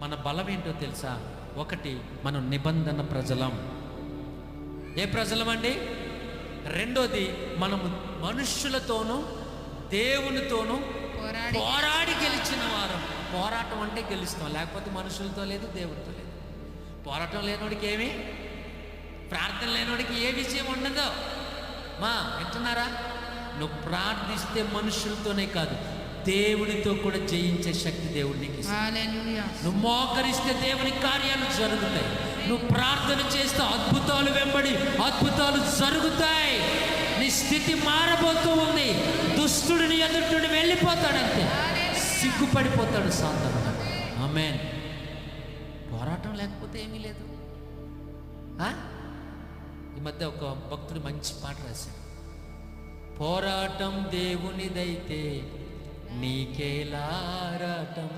మన బలం ఏంటో తెలుసా? ఒకటి, మనం నిబంధన ప్రజలం. ఏ ప్రజలం అండి? రెండోది, మనము మనుష్యులతోనూ దేవునితోనూ పోరాడి గెలిచిన వారం. పోరాటం అంటే గెలుస్తాం, లేకపోతే మనుషులతో లేదు, దేవుడితో లేదు. పోరాటం లేనివాడికి ఏమి, ప్రార్థన లేనివాడికి ఏ విజయం ఉండదు. వింటున్నారా? నువ్వు ప్రార్థిస్తే మనుషులతోనే కాదు, దేవుడితో కూడా జయించే శక్తి దేవుడు నీకు ఇస్తాడు. నువ్వు మోకరిస్తే దేవుని కార్యాలు జరుగుతాయి. నువ్వు ప్రార్థన చేస్తే అద్భుతాలు వెంబడి అద్భుతాలు జరుగుతాయి. నీ స్థితి మారబోతూ ఉంది. దుష్టుడు నీ ఎదుటి నుండి వెళ్ళిపోతాడంతే, సిగ్గుపడిపోతాడు సాతాను. ఆమేన్. పోరాటం లేకపోతే ఏమీ లేదు. ఈ మధ్య ఒక భక్తుడు మంచి పాట రాశాడు. పోరాటం దేవునిదైతే నీకేలారాటం,